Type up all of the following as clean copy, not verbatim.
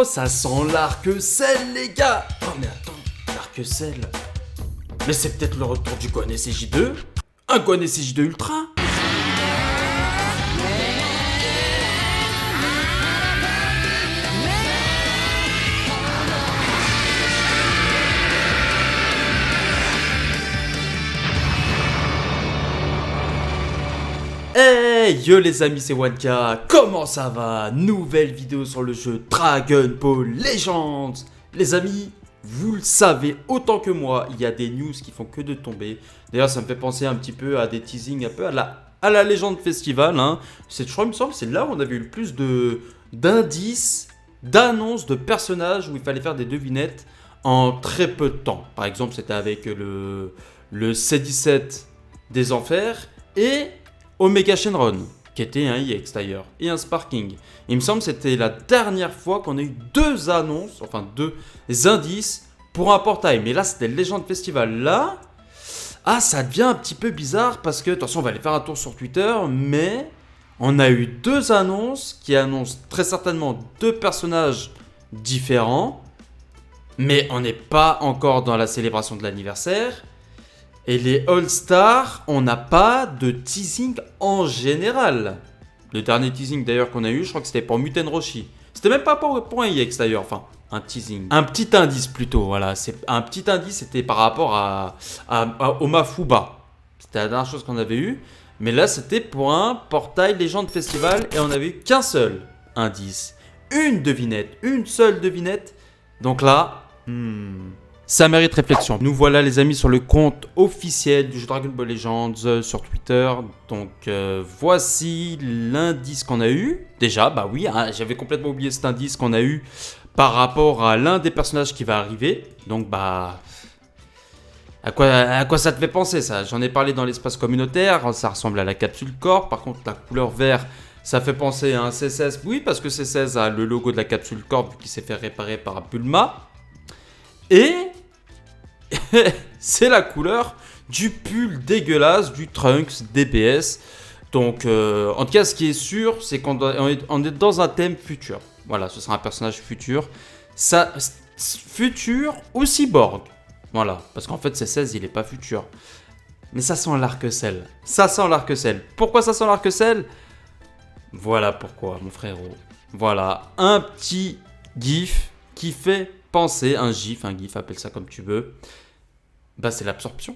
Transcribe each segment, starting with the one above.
Ça sent l'arc-ciel, les gars. Oh mais attends, l'arc-ciel. Mais c'est peut-être le retour du Gohan SCJ2. Un Gohan SCJ2 Ultra. Hey yo les amis, c'est Wanka, comment ça va? Nouvelle vidéo sur le jeu Dragon Ball Legends. Les amis, vous le savez autant que moi, il y a des news qui font que de tomber. D'ailleurs ça me fait penser un petit peu à des teasings, un peu à la Legend Festival, hein. Je crois, il me semble, c'est là où on avait eu le plus d'indices, d'annonces, de personnages où il fallait faire des devinettes en très peu de temps. Par exemple, c'était avec le C17 des Enfers et Omega Shenron, qui était un EX d'ailleurs, et un Sparking. Il me semble que c'était la dernière fois qu'on a eu deux annonces, enfin deux indices pour un portail. Mais là, c'était le Legend Festival. Là, ça devient un petit peu bizarre parce que, de toute façon, on va aller faire un tour sur Twitter, mais on a eu deux annonces qui annoncent très certainement deux personnages différents, mais on n'est pas encore dans la célébration de l'anniversaire. Et les All-Stars, on n'a pas de teasing en général. Le dernier teasing d'ailleurs qu'on a eu, je crois que c'était pour Muten Roshi. C'était même pas pour un EX d'ailleurs, enfin, un teasing. Un petit indice plutôt, voilà. Un petit indice, c'était par rapport à Omafuba. C'était la dernière chose qu'on avait eu. Mais là, c'était pour un portail Legend Festival et on avait eu qu'un seul indice. Une devinette, une seule devinette. Donc là, ça mérite réflexion. Nous voilà les amis sur le compte officiel du jeu Dragon Ball Legends sur Twitter. Donc voici l'indice qu'on a eu. Déjà, bah oui, hein, j'avais complètement oublié cet indice qu'on a eu par rapport à l'un des personnages qui va arriver. Donc bah... À quoi ça te fait penser ça? J'en ai parlé dans l'espace communautaire, ça ressemble à la capsule corps. Par contre la couleur vert, ça fait penser à un C16. Oui, parce que C16 a le logo de la capsule corps qui s'est fait réparer par Bulma. Et c'est la couleur du pull dégueulasse du Trunks DBS. Donc, en tout cas, ce qui est sûr, c'est qu'on est dans un thème futur. Voilà, ce sera un personnage futur. Futur ou cyborg. Voilà, parce qu'en fait, C16, il n'est pas futur. Mais ça sent l'arc-ciel. Ça sent l'arc-ciel. Pourquoi ça sent l'arc-ciel? Voilà pourquoi, mon frérot. Voilà, un petit gif qui fait penser, un gif, appelle ça comme tu veux. Bah c'est l'absorption.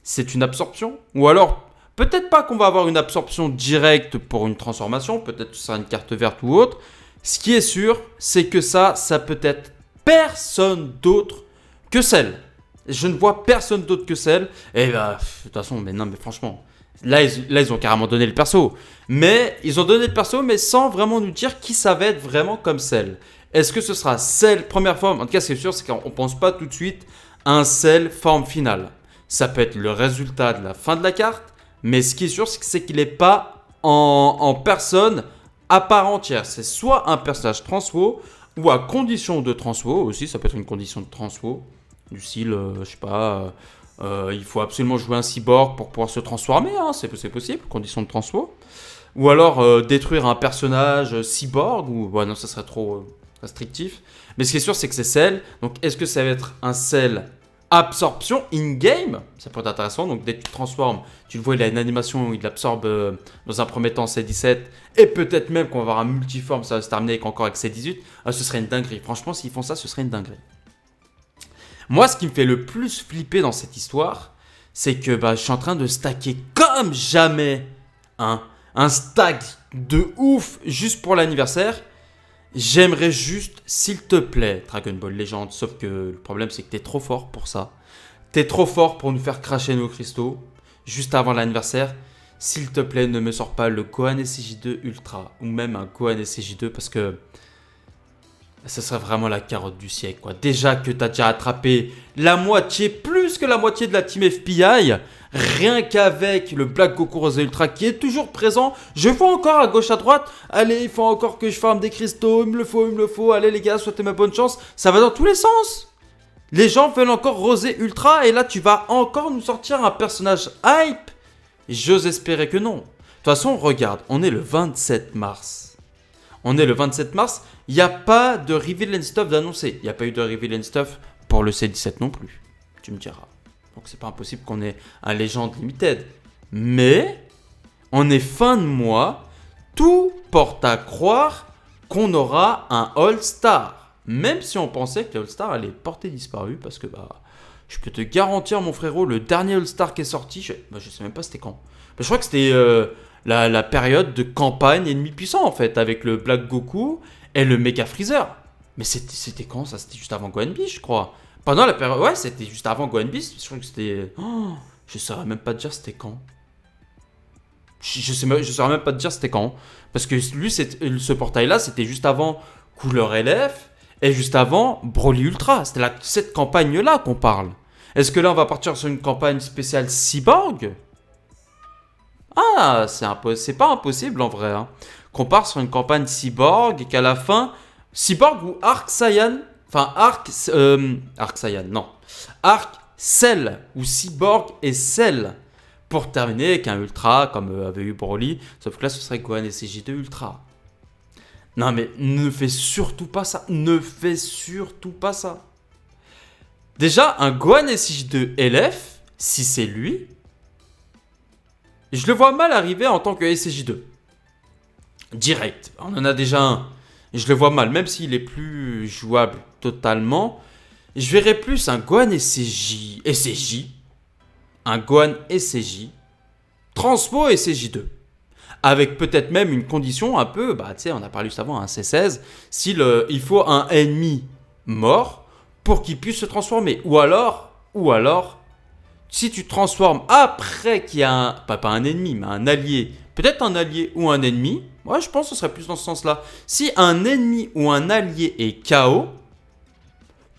C'est une absorption. Ou alors, peut-être pas qu'on va avoir une absorption directe pour une transformation. Peut-être que ce sera une carte verte ou autre. Ce qui est sûr, c'est que ça peut être personne d'autre que celle. Je ne vois personne d'autre que celle. Et bah, de toute façon, mais franchement. Là, ils ont carrément donné le perso. Mais ils ont donné le perso, mais sans vraiment nous dire qui ça va être vraiment comme celle. Est-ce que ce sera celle première forme? En tout cas, ce qui est sûr, c'est qu'on ne pense pas tout de suite à un cell forme finale. Ça peut être le résultat de la fin de la carte, mais ce qui est sûr, c'est qu'il n'est pas en personne à part entière. C'est soit un personnage transfo, ou à condition de transfo aussi, ça peut être une condition de transfo, du style, je sais pas, il faut absolument jouer un cyborg pour pouvoir se transformer, hein, c'est possible, condition de transfo. Ou alors détruire un personnage cyborg, ou non, ça serait trop restrictif. Mais ce qui est sûr, c'est que c'est cell. Donc, est-ce que ça va être un cell absorption in-game? Ça peut être intéressant. Donc, dès que tu te transformes, tu le vois, il a une animation où il absorbe dans un premier temps C17. Et peut-être même qu'on va avoir un multiforme, ça va se terminer encore avec C18. Ce serait une dinguerie. Franchement, s'ils font ça, ce serait une dinguerie. Moi, ce qui me fait le plus flipper dans cette histoire, c'est que je suis en train de stacker comme jamais un stack de ouf juste pour l'anniversaire. J'aimerais juste, s'il te plaît, Dragon Ball Legends, sauf que le problème c'est que t'es trop fort pour ça. T'es trop fort pour nous faire cracher nos cristaux juste avant l'anniversaire. S'il te plaît, ne me sors pas le Gohan SCJ2 Ultra ou même un Gohan SCJ2 parce que ça serait vraiment la carotte du siècle, quoi. Déjà que t'as déjà attrapé la moitié, plus que la moitié de la team FPI, rien qu'avec le Black Goku Rosé Ultra qui est toujours présent. Je vois encore à gauche à droite. Allez, il faut encore que je farme des cristaux. Il me le faut. Allez les gars, souhaitez ma bonne chance. Ça va dans tous les sens. Les gens veulent encore Rosé Ultra et là tu vas encore nous sortir un personnage hype. J'ose espérer que non. De toute façon, regarde, on est le 27 mars. On est le 27 mars. Il n'y a pas de reveal and stuff d'annoncer. Il n'y a pas eu de reveal and stuff pour le C17 non plus. Tu me diras. Donc c'est pas impossible qu'on ait un Legend Limited. Mais on est fin de mois. Tout porte à croire qu'on aura un All-Star. Même si on pensait que les All-Star allaient porter disparu. Parce que je peux te garantir, mon frérot, le dernier All-Star qui est sorti, je sais même pas c'était quand. Je crois que c'était la période de campagne ennemi puissant en fait, avec le Black Goku et le Mega Freezer. Mais c'était quand ça? C'était juste avant Gohan Beast, je crois. Pendant la période. Ouais, c'était juste avant Gohan Beast. Je crois que c'était. Oh, je saurais même pas te dire c'était quand. Je saurais même pas te dire c'était quand. Parce que lui, ce portail-là, c'était juste avant Couleur LF et juste avant Broly Ultra. C'était cette campagne-là qu'on parle. Est-ce que là, on va partir sur une campagne spéciale Cyborg? Ah, c'est pas impossible en vrai. Hein. Qu'on part sur une campagne Cyborg et qu'à la fin, Cyborg ou Arc Saiyan, enfin Arc Saiyan, non. Arc Cell ou Cyborg et Cell pour terminer avec un Ultra comme avait eu Broly, sauf que là ce serait Gohan et CJ2 Ultra. Non mais ne fais surtout pas ça, ne fais surtout pas ça. Déjà, un Gohan et CJ2 LF, si c'est lui, je le vois mal arriver en tant que SCJ2. Direct. On en a déjà un. Je le vois mal, même s'il est plus jouable totalement. Je verrais plus un Gohan SCJ. Un Gohan SCJ. Transpo SCJ2. Avec peut-être même une condition un peu, tu sais, on a parlé juste avant, un C16. Il faut un ennemi mort pour qu'il puisse se transformer. Ou alors, si tu transformes après qu'il y a pas un ennemi, mais un allié, peut-être un allié ou un ennemi, moi je pense que ce serait plus dans ce sens-là. Si un ennemi ou un allié est KO,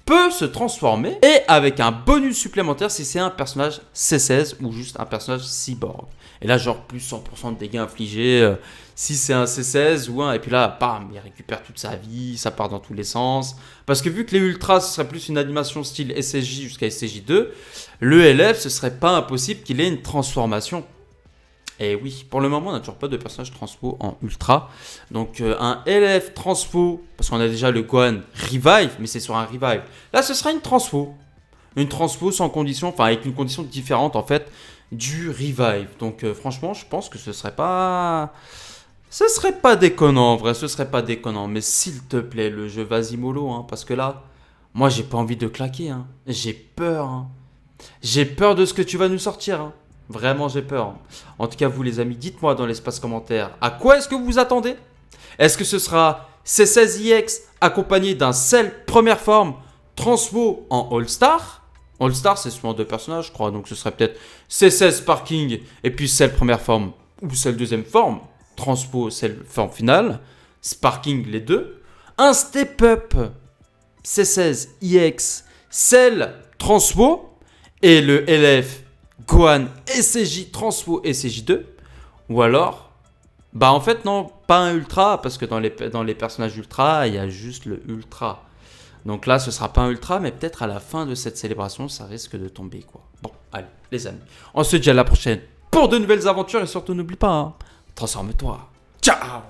peut se transformer et avec un bonus supplémentaire si c'est un personnage C16 ou juste un personnage cyborg. Et là, genre plus 100% de dégâts infligés si c'est un C16 ou un. Et puis là, bam, il récupère toute sa vie, ça part dans tous les sens. Parce que vu que les Ultras, ce serait plus une animation style SSJ jusqu'à SSJ2, le LF, ce serait pas impossible qu'il ait une transformation. Et oui, pour le moment, on n'a toujours pas de personnage transpo en Ultra. Donc un LF transpo, parce qu'on a déjà le Gohan Revive, mais c'est sur un Revive. Là, ce sera une transpo. Une transpo sans condition, enfin avec une condition différente en fait du Revive. Donc franchement, je pense que ce serait pas déconnant en vrai, ce serait pas déconnant. Mais s'il te plaît, le jeu, vas-y mollo, hein, parce que là, moi j'ai pas envie de claquer. Hein. J'ai peur. Hein. J'ai peur de ce que tu vas nous sortir. Hein. Vraiment, j'ai peur. En tout cas, vous les amis, dites-moi dans l'espace commentaire, à quoi est-ce que vous vous attendez? Est-ce que ce sera C16EX accompagné d'un Cell première forme transpo en All-Star? All-Star, c'est souvent deux personnages, je crois. Donc, ce serait peut-être C16 Sparking et puis Cell première forme ou Cell deuxième forme. Transpo, Cell forme finale. Sparking, les deux. Un step-up C16EX Cell transpo et le LF Gohan SCJ transpo SCJ2. Ou alors, en fait non, pas un ultra, parce que dans les personnages ultra, il y a juste le ultra. Donc là, ce sera pas un ultra, mais peut-être à la fin de cette célébration, ça risque de tomber quoi. Bon, allez, les amis, on se dit à la prochaine pour de nouvelles aventures et surtout n'oublie pas, hein, transforme-toi. Ciao!